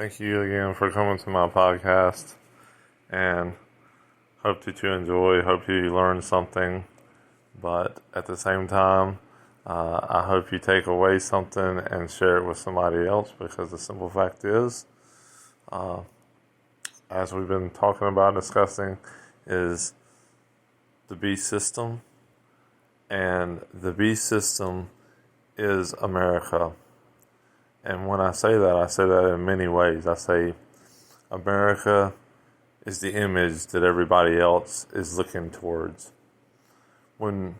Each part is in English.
Thank you again for coming to my podcast, and hope that you enjoy, hope you learn something, but at the same time, I hope you take away something and share it with somebody else, because the simple fact is, as we've been talking about, discussing, is the beast system, and the beast system is America. And when I say that in many ways. I say America is the image that everybody else is looking towards. When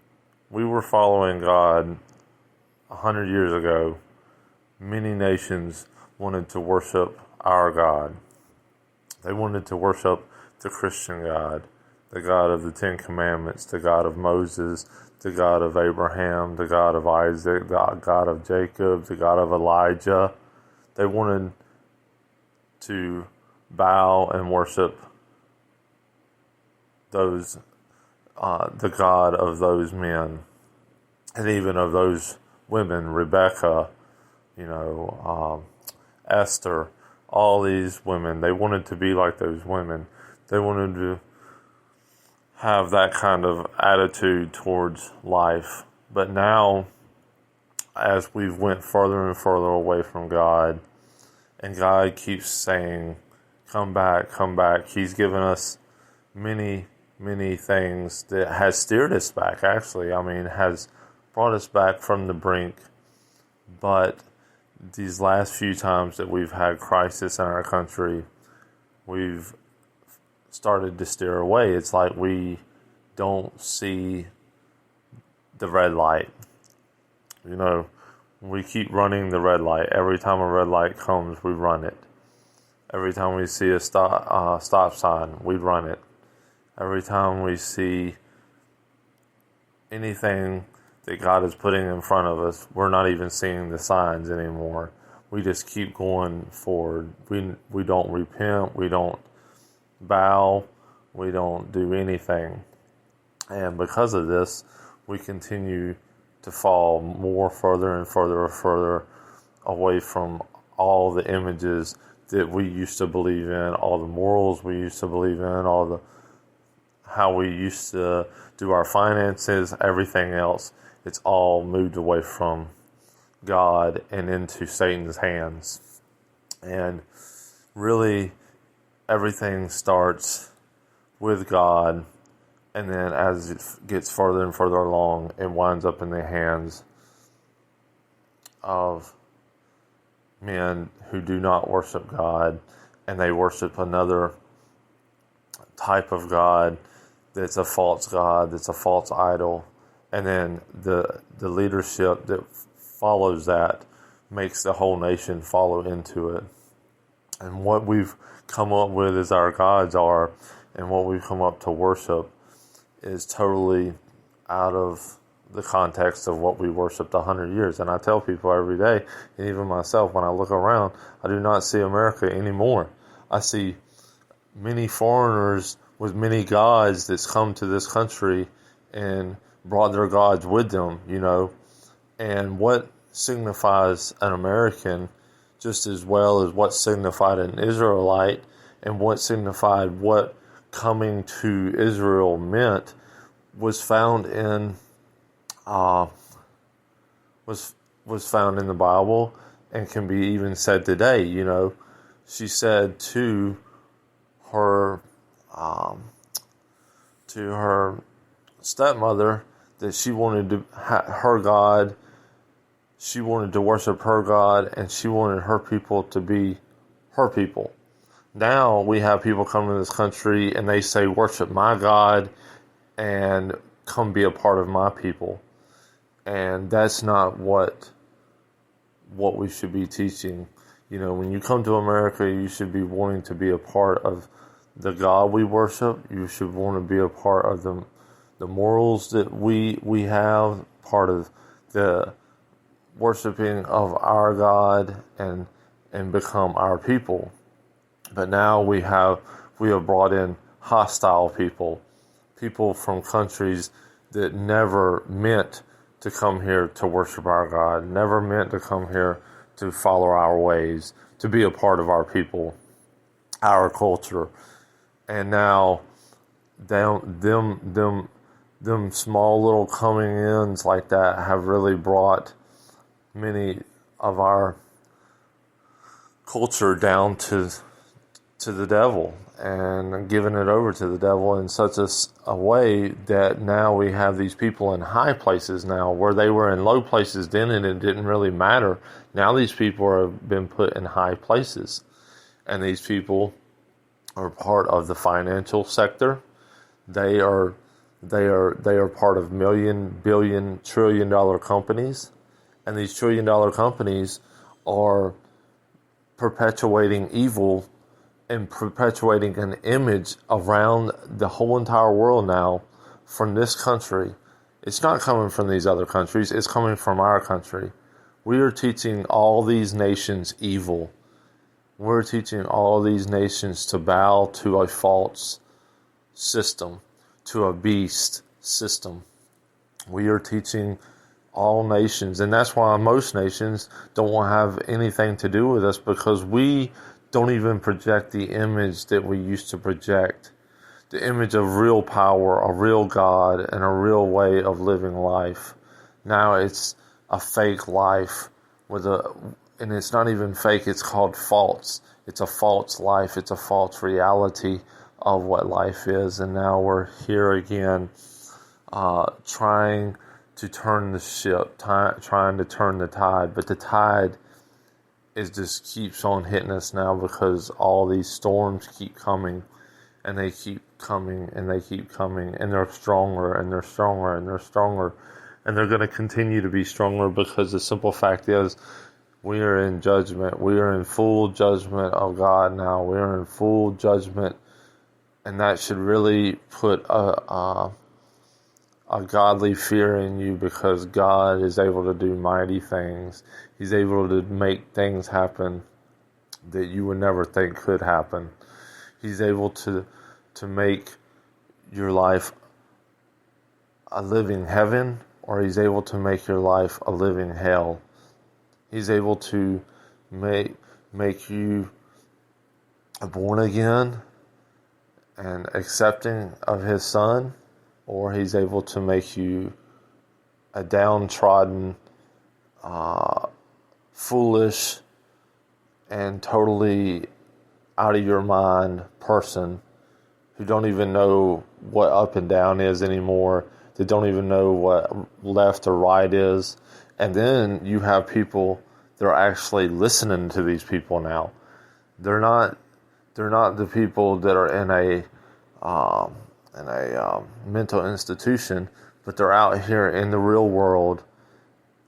we were following God 100 years ago, many nations wanted to worship our God. They wanted to worship the Christian God, the God of the Ten Commandments, the God of Moses, the God of Abraham, the God of Isaac, the God of Jacob, the God of Elijah. They wanted to bow and worship the God of those men, and even of those women, Rebecca, Esther, all these women. They wanted to be like those women. They wanted to have that kind of attitude towards life. But now, as we've went further and further away from God, and God keeps saying, come back, come back. He's given us many, many things that has steered us back, actually. Has brought us back from the brink. But these last few times that we've had crisis in our country, we've started to steer away. It's like we don't see the red light. We keep running the red light. Every time a red light comes, we run it. Every time we see a stop sign, we run it. Every time we see anything that God is putting in front of us, we're not even seeing the signs anymore. We just keep going forward. We don't repent. We don't bow. We don't do anything. And because of this, we continue to fall more further and further away from all the images that we used to believe in, all the morals we used to believe in, how we used to do our finances, everything else. It's all moved away from God and into Satan's hands. And really, everything starts with God, and then as it gets further and further along, it winds up in the hands of men who do not worship God, and they worship another type of God that's a false God, that's a false idol. And then the leadership that follows that makes the whole nation follow into it. And what we've come up with as our gods are, and what we've come up to worship, is totally out of the context of what we worshipped 100 years. And I tell people every day, and even myself, when I look around, I do not see America anymore. I see many foreigners with many gods that's come to this country and brought their gods with them, And what signifies an American just as well as what signified an Israelite, and what signified what coming to Israel meant, was found in was found in the Bible, and can be even said today. She said to her stepmother that she wanted to her God. She wanted to worship her God, and she wanted her people to be her people. Now we have people come to this country and they say, worship my God and come be a part of my people. And that's not what we should be teaching. When you come to America, you should be wanting to be a part of the God we worship. You should want to be a part of the morals that we have, part of the worshiping of our God, and become our people. But now we have brought in hostile people from countries that never meant to come here to worship our God, never meant to come here to follow our ways, to be a part of our people, our culture. And now them small little coming ins like that have really brought many of our culture down to the devil and giving it over to the devil in such a way that now we have these people in high places now where they were in low places then and it didn't really matter. Now these people have been put in high places, and these people are part of the financial sector. They are part of million, billion, trillion-dollar companies, and these trillion-dollar companies are perpetuating evil and perpetuating an image around the whole entire world now from this country. It's not coming from these other countries, it's coming from our country. We are teaching all these nations evil. We're teaching all these nations to bow to a false system, to a beast system. We are teaching all nations, and that's why most nations don't want to have anything to do with us, because we don't even project the image that we used to project. The image of real power, a real God, and a real way of living life. Now it's a fake life and it's not even fake, it's called false. It's a false life, it's a false reality of what life is. And now we're here again, trying to turn the ship, trying to turn the tide. But the tide just keeps on hitting us now, because all these storms keep coming, and they keep coming, and they keep coming, and they're stronger, and they're stronger, and they're stronger, and they're going to continue to be stronger, because the simple fact is we are in judgment. We are in full judgment of God now. We are in full judgment, and that should really put a godly fear in you, because God is able to do mighty things. He's able to make things happen that you would never think could happen. He's able to make your life a living heaven, or He's able to make your life a living hell. He's able to make you born again and accepting of His Son, or He's able to make you a downtrodden, foolish, and totally out of your mind person who don't even know what up and down is anymore. They don't even know what left or right is. And then you have people that are actually listening to these people now. They're not the people that are in a mental institution, but they're out here in the real world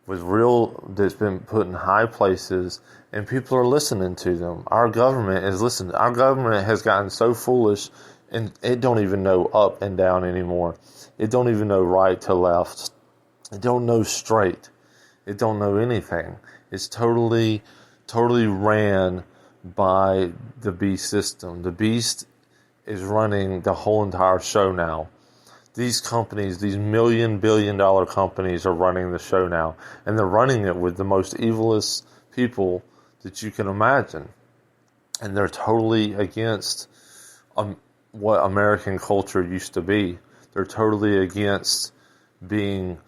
that's been put in high places, and people are listening to them. Our government is listening. Our government has gotten so foolish, and it don't even know up and down anymore. It don't even know right to left. It don't know straight. It don't know anything. It's totally ran by the beast system. The beast is running the whole entire show now. These companies, these billion-dollar companies are running the show now. And they're running it with the most evilest people that you can imagine. And they're totally against what American culture used to be. They're totally against being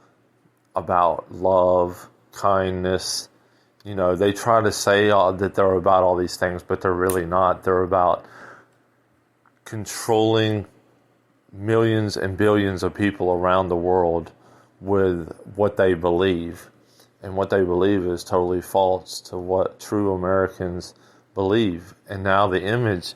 about love, kindness. You know, they try to say that they're about all these things, but they're really not. They're about controlling millions and billions of people around the world with what they believe. And what they believe is totally false to what true Americans believe. And now the image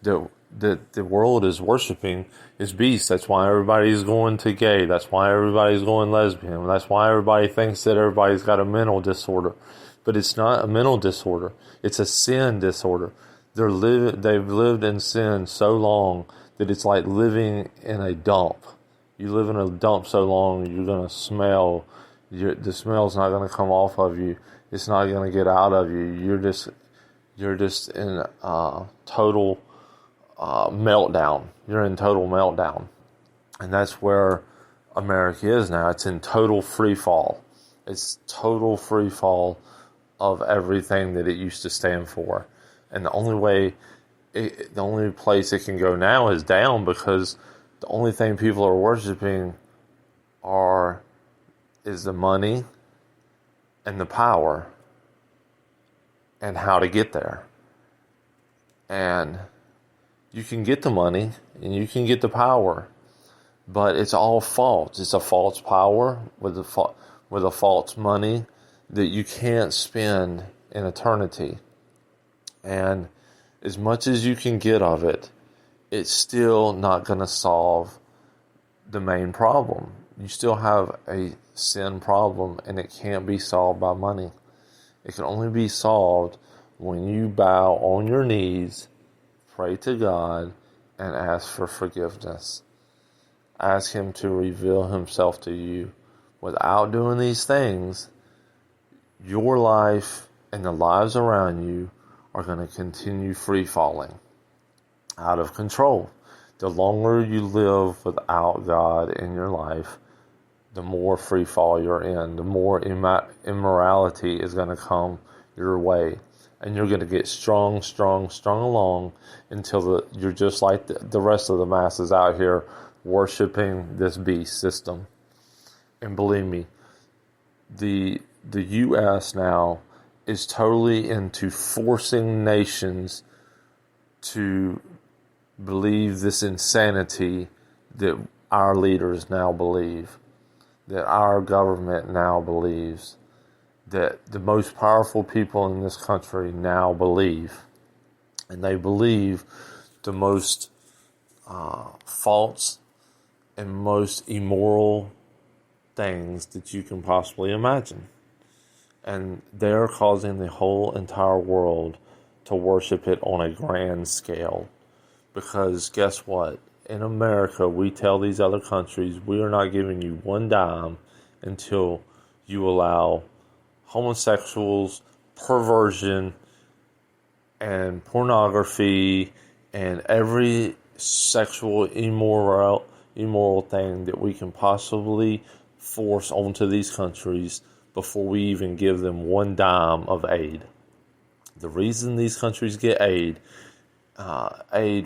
that the world is worshiping is beast. That's why everybody's going to gay. That's why everybody's going lesbian. That's why everybody thinks that everybody's got a mental disorder. But it's not a mental disorder. It's a sin disorder. They've lived in sin so long that it's like living in a dump. You live in a dump so long, you're going to smell. The smell's not going to come off of you. It's not going to get out of you. You're just in total meltdown. You're in total meltdown. And that's where America is now. It's in total free fall. It's total free fall of everything that it used to stand for. And the only place it can go now is down, because the only thing people are worshiping is the money and the power and how to get there. And you can get the money and you can get the power, but it's all false. It's a false power with a false money that you can't spend in eternity. And as much as you can get of it, it's still not going to solve the main problem. You still have a sin problem, and it can't be solved by money. It can only be solved when you bow on your knees, pray to God, and ask for forgiveness. Ask Him to reveal Himself to you. Without doing these things, your life and the lives around you are going to continue free falling, out of control. The longer you live without God in your life, the more free fall you're in, the more immorality is going to come your way. And you're going to get strong along until you're just like the rest of the masses out here worshiping this beast system. And believe me, the U.S. now is totally into forcing nations to believe this insanity that our leaders now believe, that our government now believes, that the most powerful people in this country now believe. And they believe the most false and most immoral things that you can possibly imagine. And they're causing the whole entire world to worship it on a grand scale. Because guess what? In America, we tell these other countries, we are not giving you one dime until you allow homosexuals, perversion, and pornography, and every sexual immoral thing that we can possibly force onto these countries before we even give them one dime of aid. The reason these countries get aid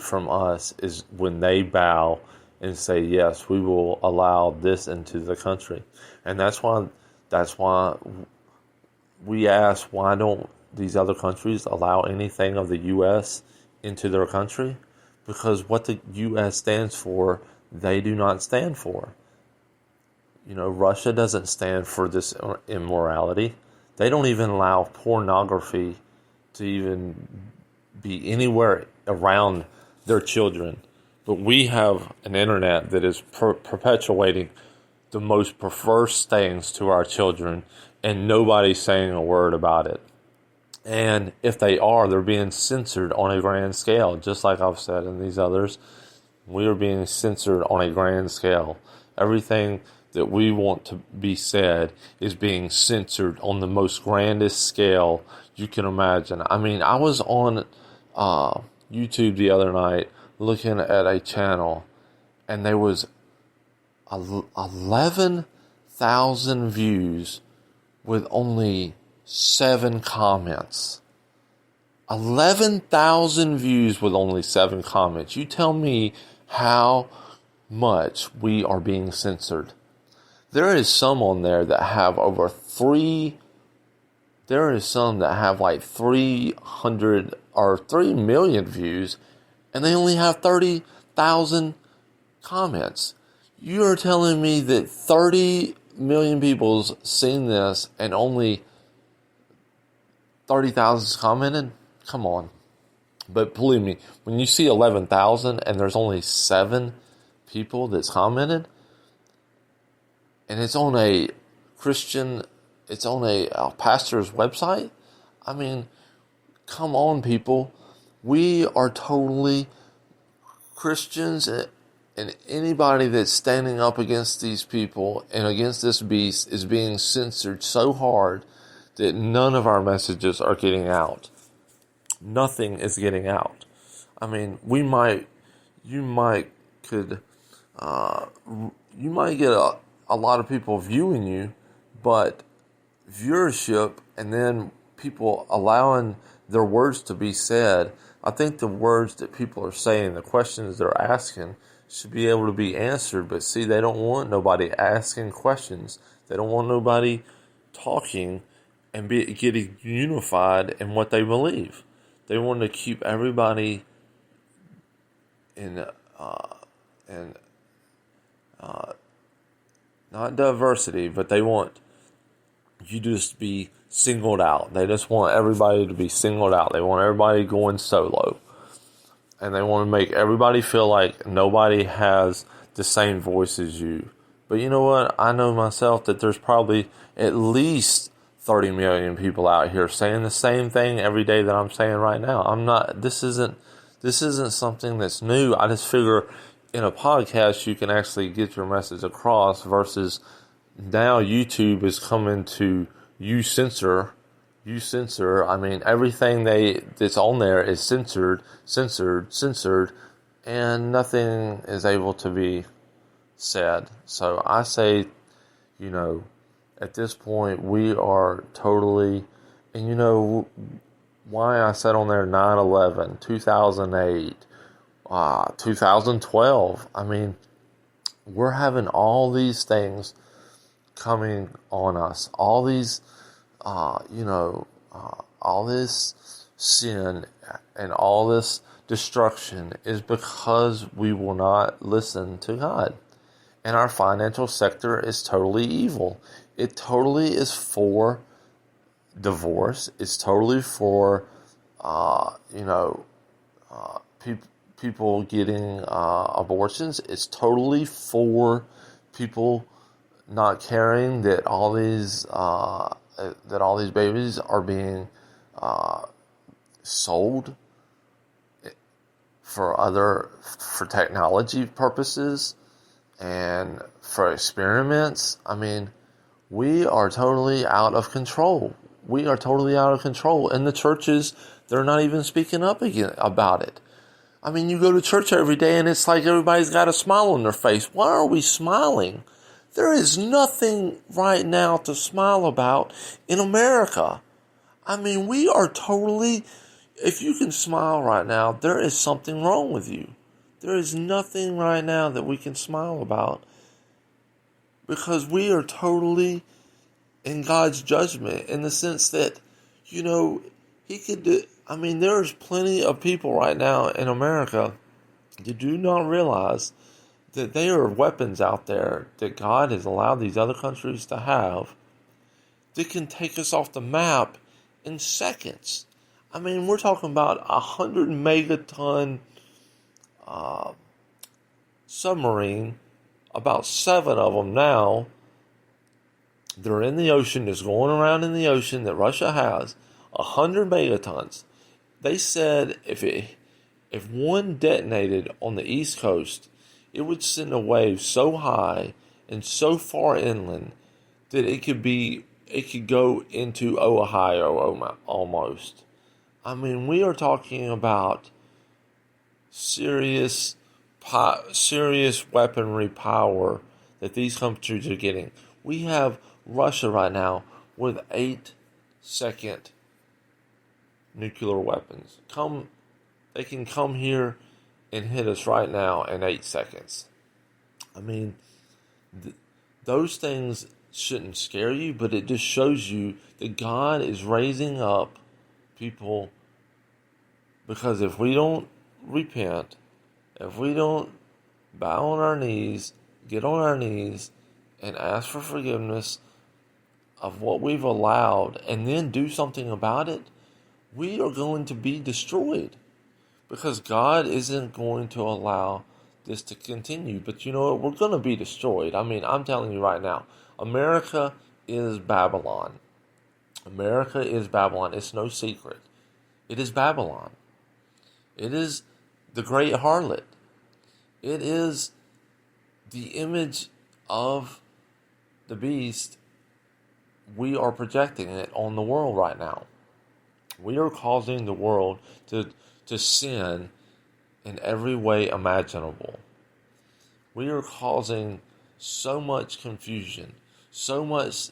from us is when they bow and say, yes, we will allow this into the country. And that's why we ask, why don't these other countries allow anything of the U.S. into their country? Because what the U.S. stands for, they do not stand for. You know, Russia doesn't stand for this immorality. They don't even allow pornography to even be anywhere around their children. But we have an internet that is perpetuating the most perverse things to our children, and nobody's saying a word about it. And if they are, they're being censored on a grand scale. Just like I've said in these others, we are being censored on a grand scale. Everything that we want to be said is being censored on the most grandest scale you can imagine. I mean, I was on YouTube the other night looking at a channel, and there was 11,000 views with only 7 comments. 11,000 views with only 7 comments. You tell me how much we are being censored. There is some on there that have there is some that have like 300 or 3 million views, and they only have 30,000 comments. You are telling me that 30 million people's seen this and only 30,000's commented? Come on. But believe me, when you see 11,000 and there's only 7 people that's commented, and it's on a Christian, it's on a pastor's website, I mean, come on, people. We are totally Christians, and anybody that's standing up against these people and against this beast is being censored so hard that none of our messages are getting out. Nothing is getting out. I mean, you might get a lot of people viewing you, but viewership and then people allowing their words to be said. I think the words that people are saying, the questions they're asking, should be able to be answered. But see, they don't want nobody asking questions. They don't want nobody talking and getting unified in what they believe. They want to keep everybody in not diversity, but they want you to just be singled out. They just want everybody to be singled out. They want everybody going solo. And they want to make everybody feel like nobody has the same voice as you. But you know what? I know myself that there's probably at least 30 million people out here saying the same thing every day that I'm saying right now. This isn't something that's new. I just figure in a podcast you can actually get your message across versus now YouTube is coming to you censor. I mean, everything that's on there is censored, and nothing is able to be said. So I say, at this point we are totally, and why I said on there 9/11, 2008, 2012. I mean, we're having all these things coming on us, all these all this sin and all this destruction is because we will not listen to God. And our financial sector is totally evil. It totally is for divorce. It's totally for, people getting abortions. It's totally for people not caring that all these babies are being sold for technology purposes and for experiments. I mean, we are totally out of control. And the churches, they're not even speaking up again about it. I mean, you go to church every day and it's like everybody's got a smile on their face. Why are we smiling? There is nothing right now to smile about in America. I mean, we are totally, if you can smile right now, there is something wrong with you. There is nothing right now that we can smile about because we are totally in God's judgment in the sense that, He could do, there's plenty of people right now in America that do not realize that there are weapons out there that God has allowed these other countries to have that can take us off the map in seconds. I mean, we're talking about 100 megaton submarine, about 7 of them now. They're in the ocean, that's going around in the ocean that Russia has, 100 megatons. They said if one detonated on the East Coast, it would send a wave so high and so far inland that it could go into Ohio almost. I mean, we are talking about serious weaponry power that these countries are getting. We have Russia right now with 8-second nuclear weapons. They can come here and hit us right now in 8 seconds. I mean, those things shouldn't scare you, but it just shows you that God is raising up people, because if we don't repent, if we don't bow on our knees, get on our knees, and ask for forgiveness of what we've allowed, and then do something about it, we are going to be destroyed. Because God isn't going to allow this to continue. But you know what? We're going to be destroyed. I mean, I'm telling you right now, America is Babylon. America is Babylon. It's no secret. It is Babylon. It is the great harlot. It is the image of the beast. We are projecting it on the world right now. We are causing the world to sin in every way imaginable. We are causing so much confusion, so much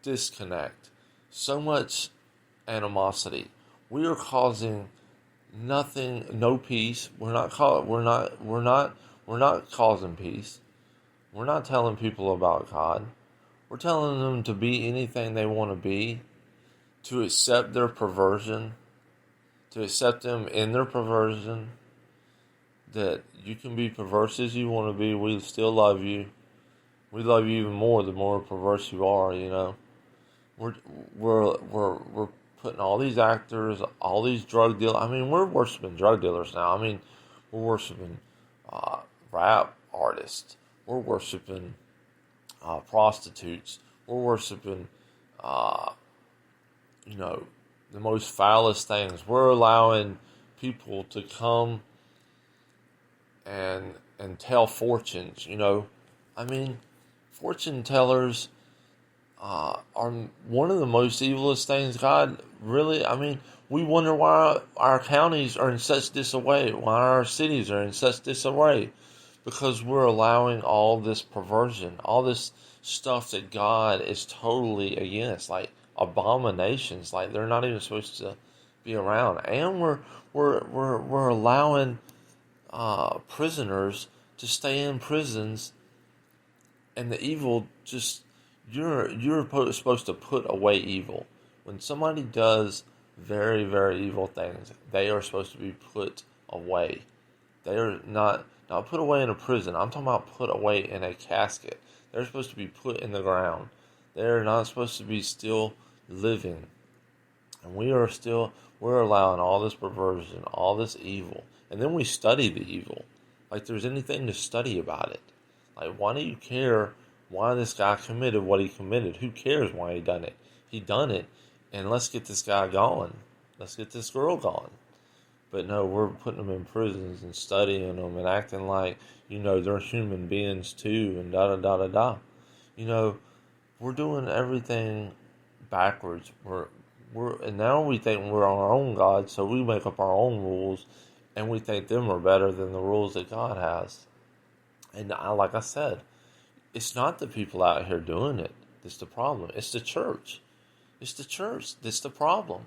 disconnect, so much animosity. We are causing no peace. We're not causing peace. We're not telling people about God. We're telling them to be anything they want to be, to accept their perversion, to accept them in their perversion, that you can be perverse as you want to be. We still love you. We love you even more the more perverse you are, you know. We're putting all these actors, all these drug dealers. I mean, we're worshiping drug dealers now. I mean, we're worshiping rap artists. We're worshiping prostitutes. We're worshiping, the most foulest things. We're allowing people to come and tell fortunes. You know, I mean, fortune tellers are one of the most evilest things. God, really, I mean, we wonder why our counties are in such disarray, why our cities are in such disarray, because we're allowing all this perversion, all this stuff that God is totally against, like abominations, like they're not even supposed to be around, and we're allowing prisoners to stay in prisons, and the evil just. You're supposed to put away evil. When somebody does very, very evil things, they are supposed to be put away. They are not put away in a prison. I'm talking about put away in a casket. They're supposed to be put in the ground. They're not supposed to be still living. And we're allowing all this perversion, all this evil. And then we study the evil. Like there's anything to study about it. Like, why do you care why this guy committed what he committed? Who cares why he done it? He done it, and let's get this guy going. Let's get this girl going. But no, we're putting them in prisons and studying them and acting like, they're human beings too, and da-da-da-da-da. We're doing everything backwards. And now we think we're our own God, so we make up our own rules, and we think them are better than the rules that God has. And like I said, it's not the people out here doing it that's the problem. It's the church. It's the church that's the problem.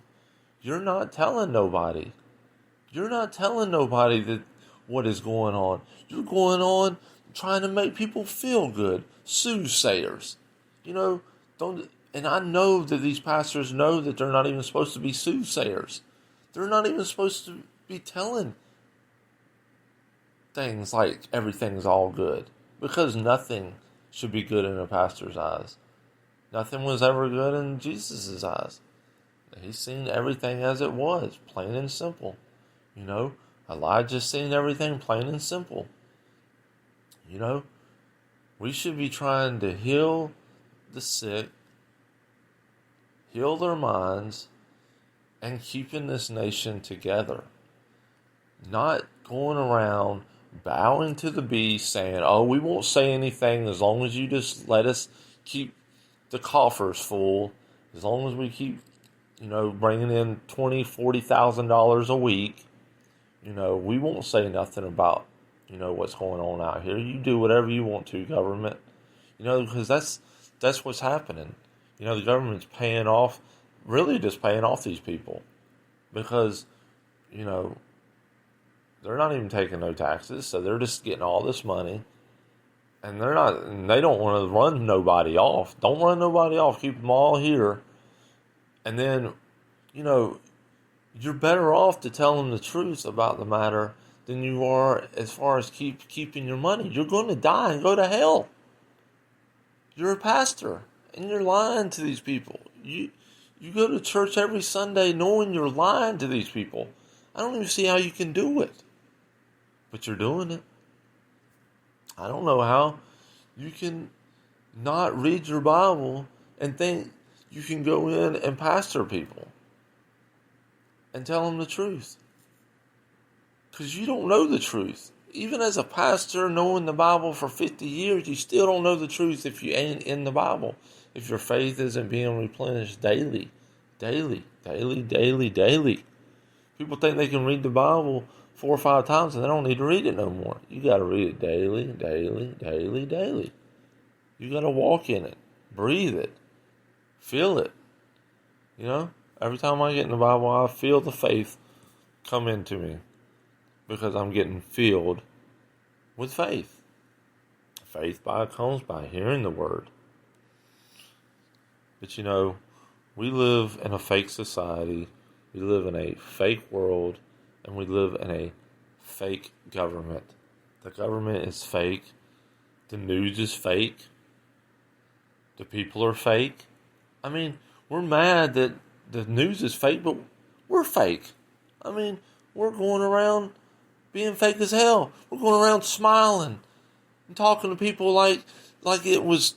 You're not telling nobody. You're not telling nobody that what is going on. You're going on trying to make people feel good. Soothsayers. And I know that these pastors know that they're not even supposed to be soothsayers. They're not even supposed to be telling things like everything's all good. Because nothing should be good in a pastor's eyes. Nothing was ever good in Jesus' eyes. He's seen everything as it was, plain and simple. Elijah's seen everything plain and simple. We should be trying to heal the sick, heal their minds, and keeping this nation together. Not going around bowing to the beast, saying, "Oh, we won't say anything as long as you just let us keep the coffers full. As long as we keep, bringing in $20,000, $40,000 a week, we won't say nothing about, what's going on out here. You do whatever you want to, government, because that's what's happening. The government's really just paying off these people, because, they're not even taking no taxes, so they're just getting all this money, and they don't want to run nobody off. Don't run nobody off. Keep them all here, and then, you're better off to tell them the truth about the matter than you are as far as keeping your money. You're going to die and go to hell. You're a pastor, and you're lying to these people. You go to church every Sunday knowing you're lying to these people. I don't even see how you can do it. But you're doing it. I don't know how you can not read your Bible and think you can go in and pastor people and tell them the truth. Because you don't know the truth. Even as a pastor, knowing the Bible for 50 years, you still don't know the truth if you ain't in the Bible. If your faith isn't being replenished daily. Daily. People think they can read the Bible 4 or 5 times and they don't need to read it no more. You got to read it daily. You got to walk in it, breathe it, feel it. Every time I get in the Bible, I feel the faith come into me because I'm getting filled with faith. Faith comes by hearing the word. But we live in a fake society, we live in a fake world, and we live in a fake government. The government is fake, the news is fake, the people are fake. I mean, we're mad that the news is fake, but we're fake. I mean, we're going around being fake as hell. We're going around smiling and talking to people like it was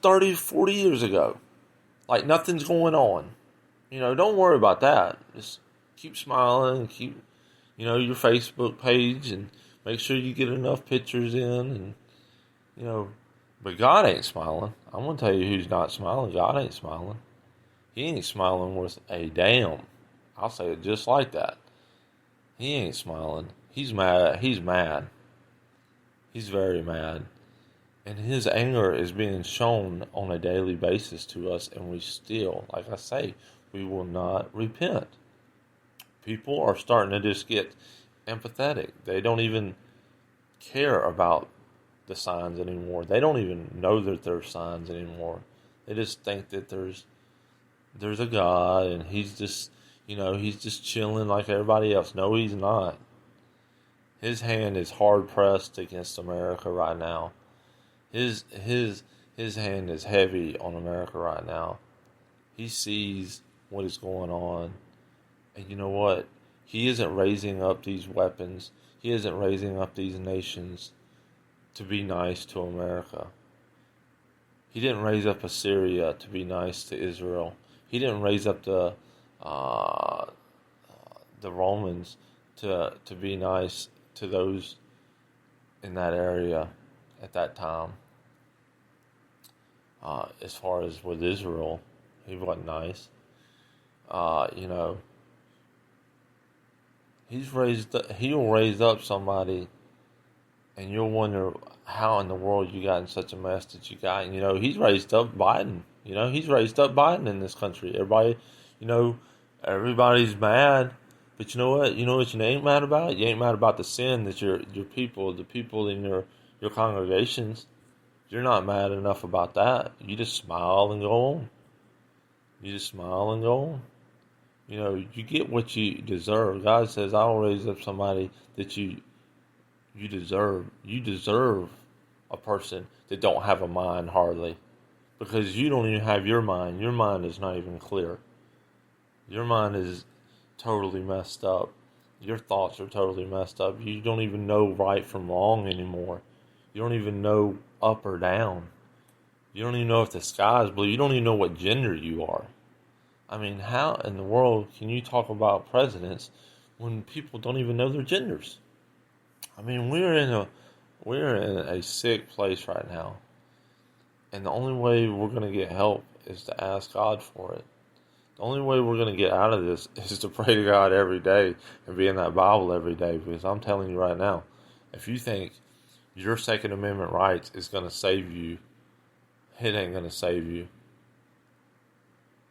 30, 40 years ago. Like nothing's going on. Don't worry about that. Just keep smiling and keep, your Facebook page, and make sure you get enough pictures in, and, but God ain't smiling. I'm going to tell you who's not smiling. God ain't smiling. He ain't smiling worth a damn. I'll say it just like that. He ain't smiling. He's mad. He's mad. He's very mad. And his anger is being shown on a daily basis to us, and we still, like I say, we will not repent. People are starting to just get empathetic. They don't even care about the signs anymore. They don't even know that there's signs anymore. They just think that there's a God, and he's just chilling like everybody else. No, he's not. His hand is hard pressed against America right now. His hand is heavy on America right now. He sees what is going on. And you know what? He isn't raising up these weapons. He isn't raising up these nations to be nice to America. He didn't raise up Assyria to be nice to Israel. He didn't raise up the Romans to be nice to those in that area at that time. As far as with Israel, he wasn't nice. He'll raise up somebody, and you'll wonder how in the world you got in such a mess that you got. He's raised up Biden. He's raised up Biden in this country. Everybody, everybody's mad. But you know what? You know what you ain't mad about? You ain't mad about the sin that the people in your congregations. You're not mad enough about that. You just smile and go on. You just smile and go on. You get what you deserve. God says, I'll raise up somebody that you deserve. You deserve a person that don't have a mind hardly. Because you don't even have your mind. Your mind is not even clear. Your mind is totally messed up. Your thoughts are totally messed up. You don't even know right from wrong anymore. You don't even know up or down. You don't even know if the sky is blue. You don't even know what gender you are. I mean, how in the world can you talk about presidents when people don't even know their genders? I mean, we're in a sick place right now. And the only way we're going to get help is to ask God for it. The only way we're going to get out of this is to pray to God every day and be in that Bible every day. Because I'm telling you right now, if you think your Second Amendment rights is going to save you, it ain't going to save you.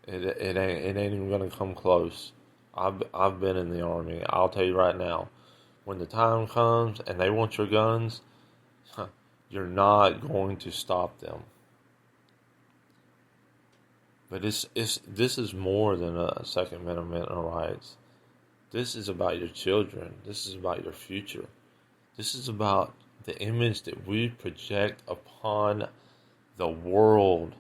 It ain't even going to come close. I've been in the Army. I'll tell you right now, when the time comes and they want your guns, you're not going to stop them. But this is more than a Second Amendment rights. This is about your children. This is about your future. This is about the image that we project upon the world.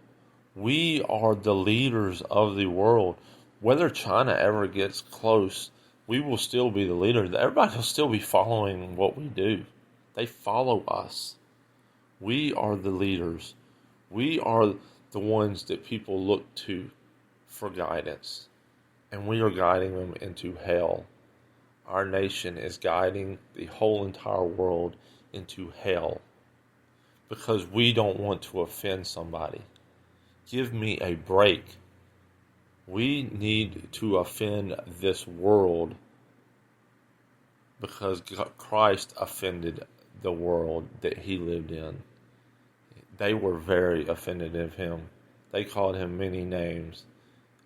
We are the leaders of the world. Whether China ever gets close, we will still be the leaders. Everybody will still be following what we do. They follow us. We are the leaders. We are the ones that people look to for guidance. And we are guiding them into hell. Our nation is guiding the whole entire world into hell. Because we don't want to offend somebody. Give me a break. We need to offend this world because Christ offended the world that he lived in. They were very offended of him. They called him many names.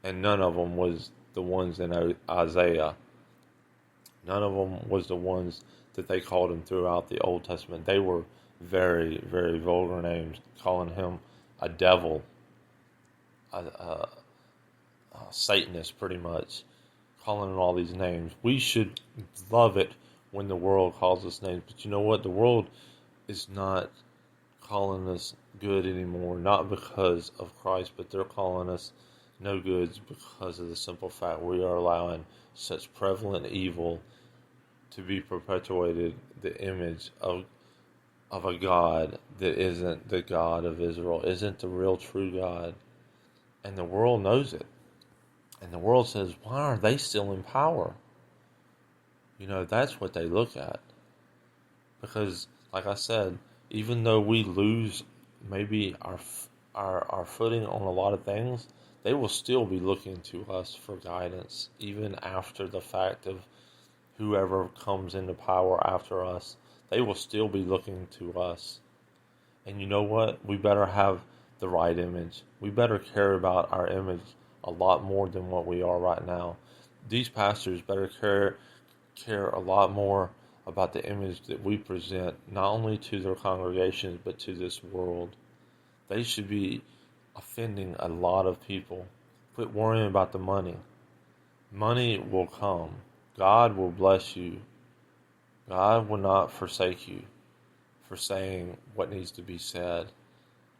And none of them was the ones in Isaiah. None of them was the ones that they called him throughout the Old Testament. They were very, very vulgar names, calling him a devil, a Satanist, pretty much, calling him all these names. We should love it when the world calls us names. But you know what? The world is not calling us good anymore, not because of Christ, but they're calling us no goods because of the simple fact we are allowing such prevalent evil to be perpetuated, the image of a God that isn't the God of Israel, isn't the real true God. And the world knows it. And the world says, why are they still in power? You know, that's what they look at. Because, like I said, even though we lose maybe our footing on a lot of things, they will still be looking to us for guidance, even after the fact of whoever comes into power after us. They will still be looking to us. And you know what? We better have the right image. We better care about our image a lot more than what we are right now. These pastors better care a lot more about the image that we present, not only to their congregations, but to this world. They should be offending a lot of people. Quit worrying about the money. Money will come. God will bless you. God will not forsake you for saying what needs to be said.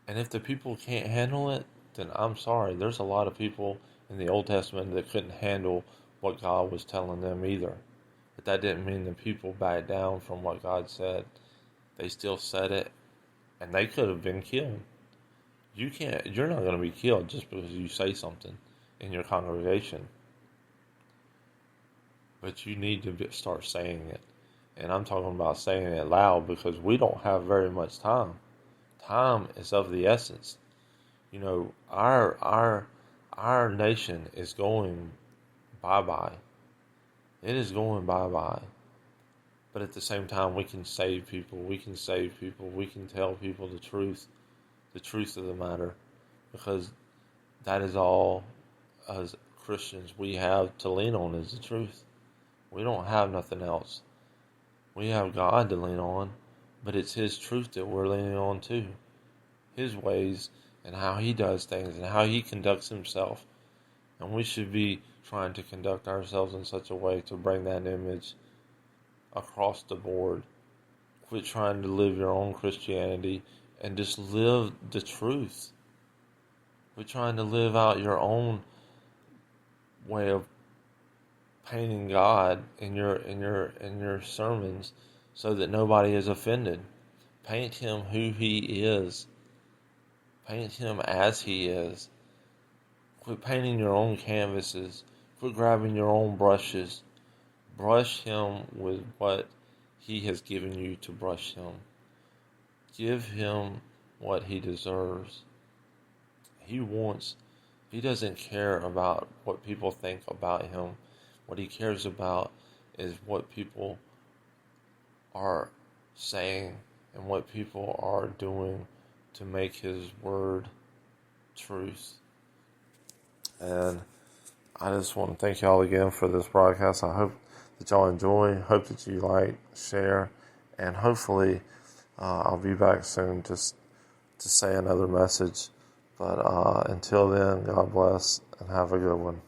And if the people can't handle it, then I'm sorry. There's a lot of people in the Old Testament that couldn't handle what God was telling them either. But that didn't mean the people backed down from what God said. They still said it, and they could have been killed. You're not going to be killed just because you say something in your congregation. But you need to start saying it. And I'm talking about saying it loud because we don't have very much time. Time is of the essence. You know, our nation is going bye-bye. It is going bye-bye. But at the same time, we can save people. We can save people. We can tell people the truth of the matter. Because that is all, as Christians, we have to lean on is the truth. We don't have nothing else. We have God to lean on, but it's His truth that we're leaning on too. His ways and how He does things and how He conducts Himself. And we should be trying to conduct ourselves in such a way to bring that image across the board. Quit trying to live your own Christianity and just live the truth. Quit trying to live out your own way of painting God in your sermons so that nobody is offended. Paint Him who He is. Paint Him as He is. Quit painting your own canvases. Quit grabbing your own brushes. Brush Him with what He has given you to brush Him. Give Him what He deserves. He doesn't care about what people think about Him. What He cares about is what people are saying and what people are doing to make His word truth. And I just want to thank y'all again for this broadcast. I hope that y'all enjoy. Hope that you like, share, and hopefully I'll be back soon to say another message. But until then, God bless and have a good one.